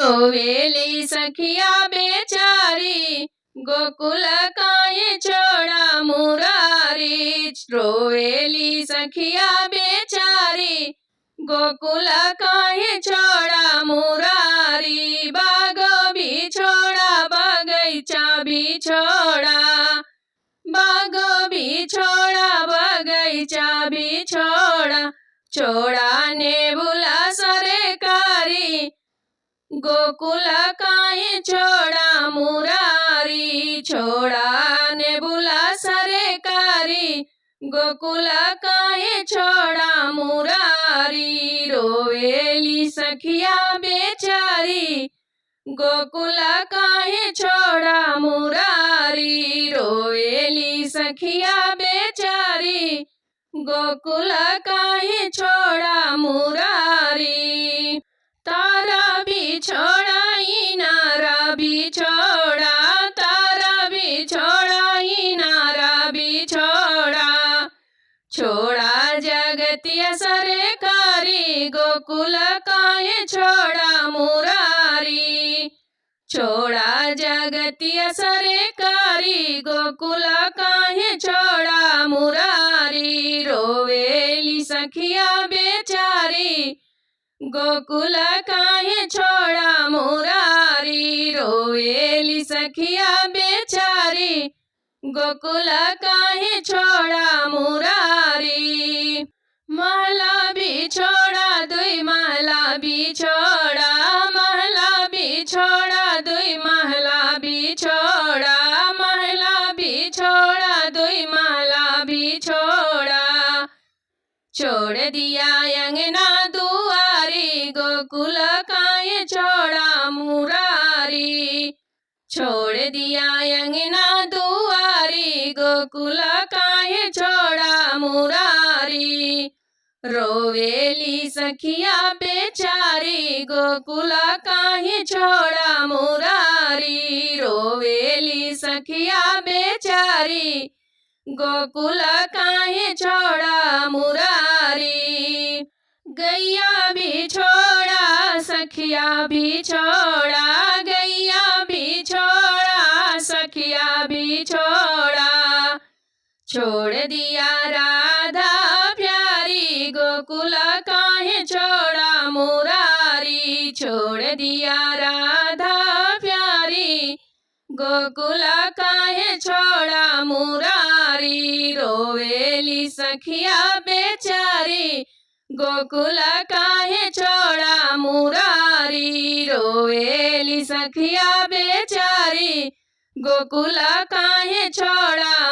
रोवेली सखिया बेचारी, गोकुल काहे छोड़ा मुरारी। रोवेली सखिया बेचारी, गोकुल काहे छोड़ा मुरारी। बाग भी छोड़ा बगीचा भी छोड़ा, बाग भी छोड़ा बगीचा भी छोड़ा। छोड़ा नेबुला सरकारी, गोकुल काहे छोड़ा मुरारी। छोड़ा नेबुला सरकारी, गोकुल काहे छोड़ा मुरारी। रोवेली सखिया बेचारी, गोकुल काहे छोड़ा मुरारी। रोवेली सखिया बेचारी, गोकुल काहे छोड़ा मुरारी। तारा भी छोड़ा इनारा भी छोड़ा, तारा भी छोड़ा इनारा भी छोड़ा। छोड़ा जगतिया सरकारी, गोकुल काहे छोड़ा मुरारी। छोड़ा जगतिया सरकारी, गोकुल काहे छोड़ा मुरारी। रोवेली सखिया बेचारी, गोकुल काहे छोड़ा मुरारी। रोवेली सखिया बेचारी, गोकुल काहे छोड़ा मुरारी। महला भी छोड़ा दुई महला भी छोड़ा, महला भी छोड़ा दुई महला भी छोड़ा। महला भी छोड़ा दुई महला भी छोड़ा। छोड़ दिया अंगना दुआरी, गोकुल काहे छोड़ा मुरारी। छोड़ दिया अंगना दुआरी, गोकुल काहे छोड़ा मुरारी। रोवेली सखिया बेचारी, गोकुल काहे छोड़ा मुरारी। रोवेली सखिया बेचारी, गोकुल काहे छोड़ा मुरारी। गैया भी छोड़ा सखिया भी छोड़ा, गैया भी छोड़ा सखिया भी छोड़ा। छोड़ दिया राधा प्यारी, गोकुल काहे छोड़ा मुरारी। छोड़ दिया राधा प्यारी, गोकुल काहे छोड़ा मुरारी। रोवेली सखिया बेचारी, गोकुल काहे छोड़ा मुरारी। रोवेली सखिया बेचारी, गोकुल काहे छोड़ा